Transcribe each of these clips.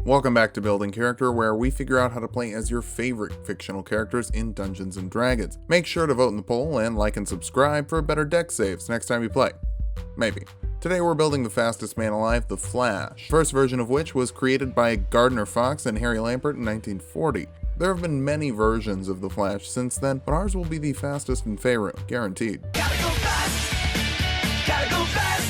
Welcome back to Building Character, where we figure out how to play as your favorite fictional characters in Dungeons & Dragons. Make sure to vote in the poll and like and subscribe for better deck saves next time you play. Maybe. Today we're building the fastest man alive, the Flash, first version of which was created by Gardner Fox and Harry Lampert in 1940. There have been many versions of the Flash since then, but ours will be the fastest in Faerun, guaranteed. Gotta go fast! Gotta go fast!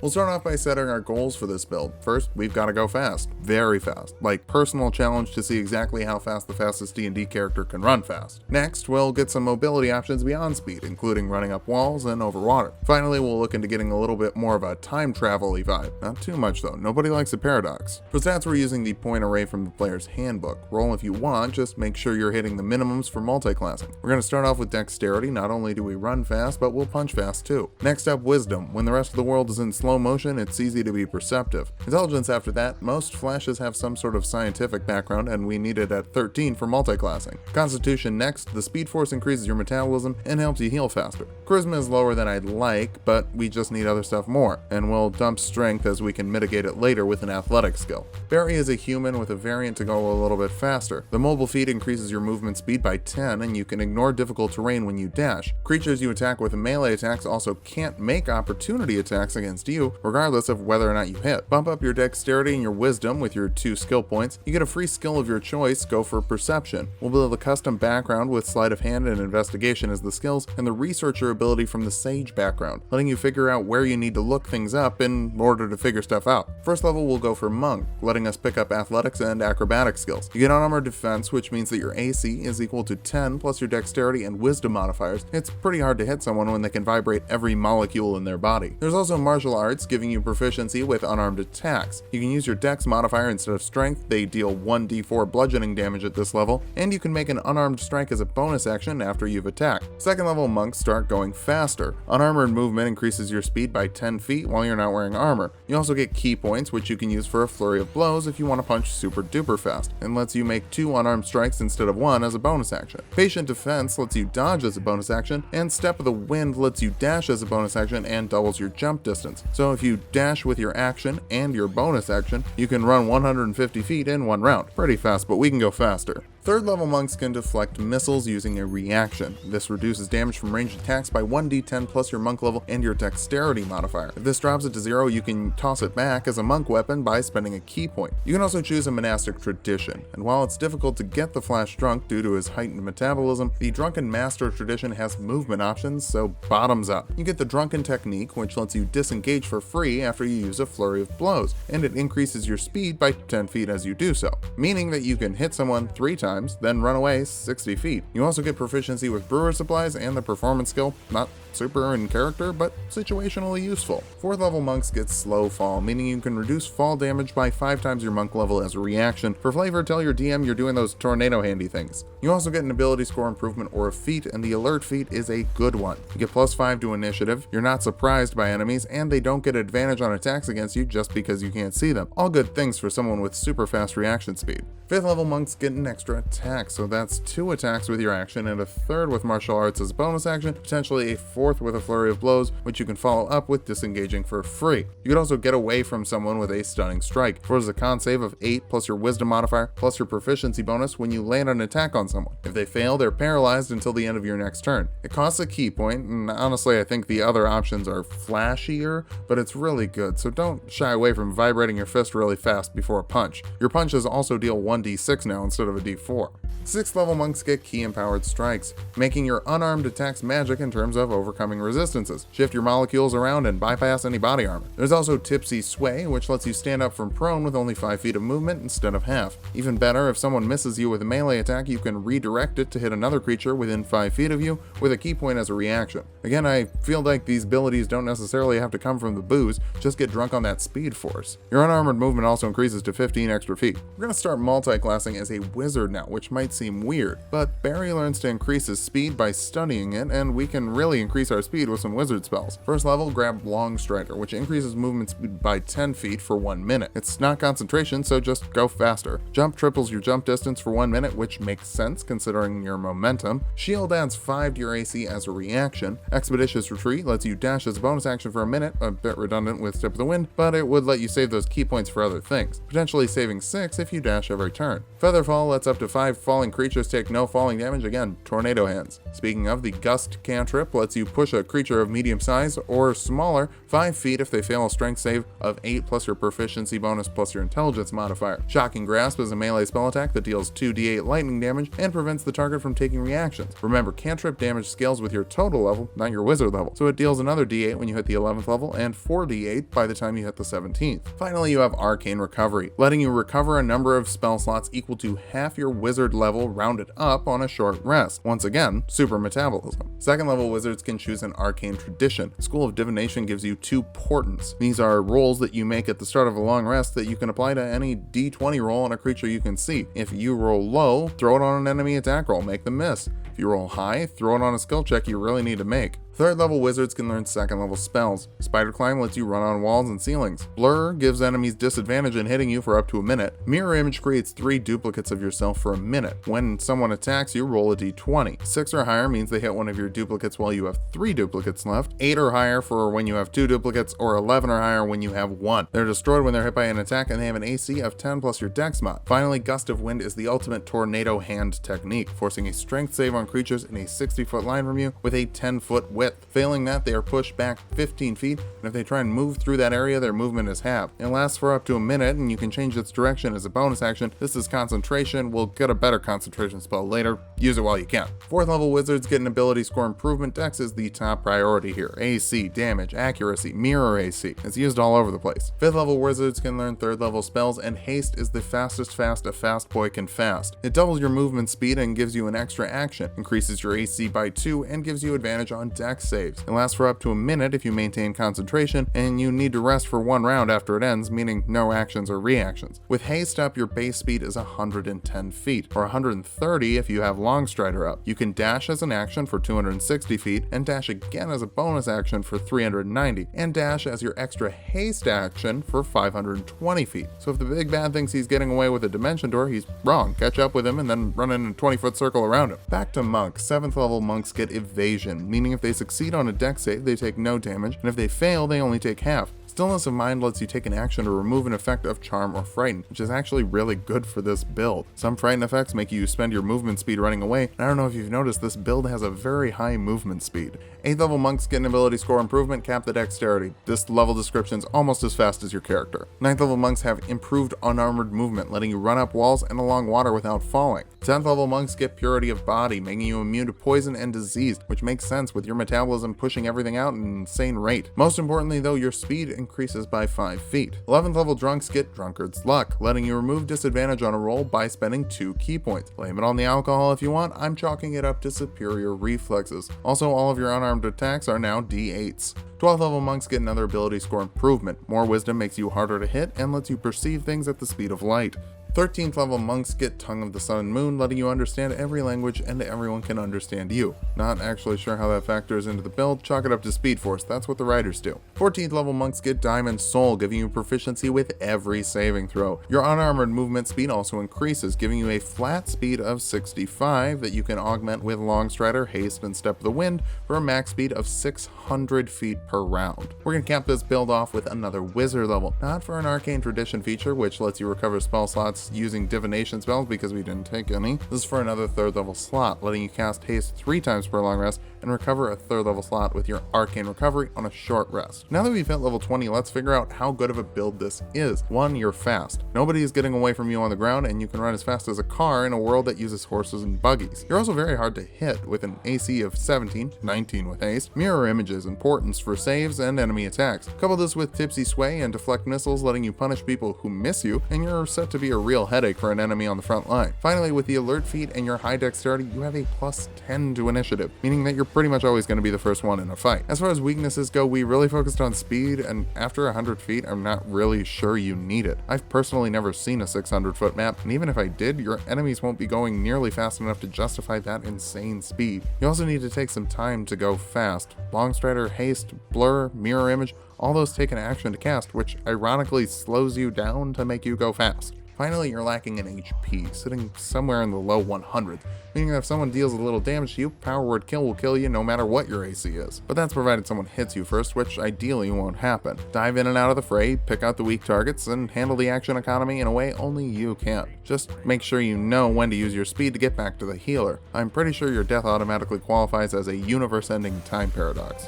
We'll start off by setting our goals for this build. First, we've got to go fast. Very fast. Like personal challenge to see exactly how fast the fastest D&D character can run fast. Next, we'll get some mobility options beyond speed, including running up walls and over water. Finally, we'll look into getting a little bit more of a time travel-y vibe. Not too much though, nobody likes a paradox. For stats, we're using the point array from the player's handbook. Roll if you want, just make sure you're hitting the minimums for multi-classing. We're going to start off with dexterity. Not only do we run fast, but we'll punch fast too. Next up, wisdom. When the rest of the world is in slow motion, it's easy to be perceptive. Intelligence after that. Most flashes have some sort of scientific background, and we need it at 13 for multi-classing. Constitution next. The speed force increases your metabolism and helps you heal faster. Charisma is lower than I'd like, but we just need other stuff more, and we'll dump strength as we can mitigate it later with an athletic skill. Barry is a human with a variant to go a little bit faster. The mobile feat increases your movement speed by 10, and you can ignore difficult terrain when you dash. Creatures you attack with melee attacks also can't make opportunity attacks against you, regardless of whether or not you hit. Bump up your dexterity and your wisdom with your 2 skill points. You get a free skill of your choice. Go for perception. We'll build a custom background with sleight of hand and investigation as the skills, and the researcher ability from the sage background, letting you figure out where you need to look things up in order to figure stuff out. First level we'll go for monk, letting us pick up athletics and acrobatic skills. You get unarmored defense, which means that your AC is equal to 10 plus your dexterity and wisdom modifiers. It's pretty hard to hit someone when they can vibrate every molecule in their body. There's also martial arts, giving you proficiency with unarmed attacks. You can use your dex modifier instead of strength. They deal 1d4 bludgeoning damage at this level, and you can make an unarmed strike as a bonus action after you've attacked. Second level monks start going faster. Unarmored movement increases your speed by 10 feet while you're not wearing armor. You also get key points, which you can use for a flurry of blows if you want to punch super duper fast, and lets you make 2 unarmed strikes instead of 1 as a bonus action. Patient defense lets you dodge as a bonus action, and step of the wind lets you dash as a bonus action and doubles your jump distance. So if you dash with your action and your bonus action, you can run 150 feet in 1 round. Pretty fast, but we can go faster. Third level monks can deflect missiles using a reaction. This reduces damage from ranged attacks by 1d10 plus your monk level and your dexterity modifier. If this drops it to 0, you can toss it back as a monk weapon by spending a key point. You can also choose a monastic tradition, and while it's difficult to get the Flash drunk due to his heightened metabolism, the Drunken Master tradition has movement options, so bottoms up. You get the Drunken Technique, which lets you disengage for free after you use a flurry of blows, and it increases your speed by 10 feet as you do so, meaning that you can hit someone 3 times, then run away 60 feet. You also get proficiency with brewer supplies and the performance skill, not super in character, but situationally useful. 4th level monks get slow fall, meaning you can reduce fall damage by 5 times your monk level as a reaction. For flavor, tell your DM you're doing those tornado handy things. You also get an ability score improvement or a feat, and the alert feat is a good one. You get +5 to initiative, you're not surprised by enemies, and they don't get advantage on attacks against you just because you can't see them. All good things for someone with super fast reaction speed. 5th level monks get an extra attack, so that's 2 attacks with your action and a 3rd with martial arts as a bonus action, potentially a 4th with a flurry of blows, which you can follow up with disengaging for free. You could also get away from someone with a stunning strike. 4 is a con save of 8 plus your wisdom modifier plus your proficiency bonus when you land an attack on someone. If they fail, they're paralyzed until the end of your next turn. It costs a key point, and honestly I think the other options are flashier, but it's really good, so don't shy away from vibrating your fist really fast before a punch. Your punches also deal 1d6 now instead of a d4. 6th level monks get key empowered strikes, making your unarmed attacks magic in terms of overcoming resistances. Shift your molecules around and bypass any body armor. There's also tipsy sway, which lets you stand up from prone with only 5 feet of movement instead of half. Even better, if someone misses you with a melee attack, you can redirect it to hit another creature within 5 feet of you with a key point as a reaction. Again, I feel like these abilities don't necessarily have to come from the booze, just get drunk on that speed force. Your unarmored movement also increases to 15 extra feet. We're going to start multi-classing as a wizard now, which might seem weird, but Barry learns to increase his speed by studying it, and we can really increase increase our speed with some wizard spells. First level, grab Long Strider, which increases movement speed by 10 feet for 1 minute. It's not concentration, so just go faster. Jump triples your jump distance for 1 minute, which makes sense considering your momentum. Shield adds 5 to your AC as a reaction. Expeditious Retreat lets you dash as a bonus action for a minute, a bit redundant with Step of the Wind, but it would let you save those key points for other things, potentially saving 6 if you dash every turn. Featherfall lets up to 5 falling creatures take no falling damage, again, Tornado Hands. Speaking of, the Gust cantrip lets you push a creature of medium size or smaller 5 feet if they fail a strength save of 8 plus your proficiency bonus plus your intelligence modifier. Shocking Grasp is a melee spell attack that deals 2d8 lightning damage and prevents the target from taking reactions. Remember, cantrip damage scales with your total level, not your wizard level, so it deals another d8 when you hit the 11th level and 4d8 by the time you hit the 17th. Finally, you have Arcane Recovery, letting you recover a number of spell slots equal to half your wizard level rounded up on a short rest. Once again, super metabolism. Second level wizards can choose an Arcane Tradition. School of Divination gives you 2 portents. These are rolls that you make at the start of a long rest that you can apply to any d20 roll on a creature you can see. If you roll low, throw it on an enemy attack roll, make them miss. If you roll high, throw it on a skill check you really need to make. Third level wizards can learn second level spells. Spider Climb lets you run on walls and ceilings. Blur gives enemies disadvantage in hitting you for up to a minute. Mirror Image creates 3 duplicates of yourself for a minute. When someone attacks you, roll a d20. 6 or higher means they hit one of your duplicates while you have 3 duplicates left. 8 or higher for when you have 2 duplicates, or 11 or higher when you have 1. They're destroyed when they're hit by an attack and they have an AC of 10 plus your dex mod. Finally, Gust of Wind is the ultimate tornado hand technique, forcing a strength save on creatures in a 60-foot line from you with a 10-foot width. Failing that, they are pushed back 15 feet, and if they try and move through that area, their movement is halved. It lasts for up to a minute, and you can change its direction as a bonus action. This is concentration. We'll get a better concentration spell later. Use it while you can. 4th level wizards get an ability score improvement. Dex is the top priority here. AC, damage, accuracy, mirror AC. It's used all over the place. 5th level wizards can learn 3rd level spells, and haste is the fastest fast a fast boy can fast. It doubles your movement speed and gives you an extra action, increases your AC by 2, and gives you advantage on dex saves. It lasts for up to a minute if you maintain concentration, and you need to rest for 1 round after it ends, meaning no actions or reactions. With haste up, your base speed is 110 feet, or 130 if you have Long Strider up. You can dash as an action for 260 feet, and dash again as a bonus action for 390, and dash as your extra haste action for 520 feet. So if the big bad thinks he's getting away with a dimension door, he's wrong. Catch up with him and then run in a 20-foot circle around him. Back to monks. 7th level monks get evasion, meaning if they succeed on a dex save, they take no damage, and if they fail, they only take half. Stillness of Mind lets you take an action to remove an effect of Charm or Frighten, which is actually really good for this build. Some Frighten effects make you spend your movement speed running away, and I don't know if you've noticed, this build has a very high movement speed. 8th level monks get an ability score improvement, cap the dexterity. This level description's almost as fast as your character. 9th level monks have improved unarmored movement, letting you run up walls and along water without falling. 10th level monks get purity of body, making you immune to poison and disease, which makes sense with your metabolism pushing everything out at an insane rate. Most importantly though, your speed increases by 5 feet. 11th level drunks get Drunkard's Luck, letting you remove disadvantage on a roll by spending 2 key points. Blame it on the alcohol if you want, I'm chalking it up to superior reflexes. Also, all of your unarmed attacks are now D8s. 12th level monks get another ability score improvement. More wisdom makes you harder to hit and lets you perceive things at the speed of light. 13th level monks get Tongue of the Sun and Moon, letting you understand every language and everyone can understand you. Not actually sure how that factors into the build, chalk it up to Speed Force, that's what the writers do. 14th level monks get Diamond Soul, giving you proficiency with every saving throw. Your unarmored movement speed also increases, giving you a flat speed of 65 that you can augment with Long Strider, Haste, and Step of the Wind for a max speed of 600 feet per round. We're going to cap this build off with another wizard level, not for an Arcane Tradition feature, which lets you recover spell slots using divination spells because we didn't take any. This is for another 3rd level slot, letting you cast haste 3 times per long rest and recover a 3rd level slot with your Arcane Recovery on a short rest. Now that we've hit level 20, let's figure out how good of a build this is. 1, you're fast. Nobody is getting away from you on the ground, and you can run as fast as a car in a world that uses horses and buggies. You're also very hard to hit with an AC of 17, 19 with haste, mirror images, and portents for saves and enemy attacks. Couple this with tipsy sway and deflect missiles, letting you punish people who miss you, and you're set to be a real headache for an enemy on the front line. Finally, with the alert feat and your high dexterity, you have a plus 10 to initiative, meaning that you're pretty much always going to be the first one in a fight. As far as weaknesses go, we really focused on speed, and after 100 feet, I'm not really sure you need it. I've personally never seen a 600-foot map, and even if I did, your enemies won't be going nearly fast enough to justify that insane speed. You also need to take some time to go fast. Long strider, haste, blur, mirror image, all those take an action to cast, which ironically slows you down to make you go fast. Finally, you're lacking in HP, sitting somewhere in the low 100s, meaning that if someone deals a little damage to you, Power Word Kill will kill you no matter what your AC is. But that's provided someone hits you first, which ideally won't happen. Dive in and out of the fray, pick out the weak targets, and handle the action economy in a way only you can. Just make sure you know when to use your speed to get back to the healer. I'm pretty sure your death automatically qualifies as a universe-ending time paradox.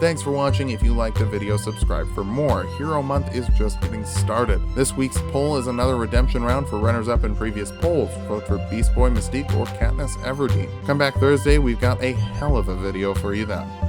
Thanks for watching. If you liked the video, subscribe for more. Hero Month is just getting started. This week's poll is another redemption round for runners-up in previous polls. Vote for Beast Boy Mystique or Katniss Everdeen. Come back Thursday, we've got a hell of a video for you then.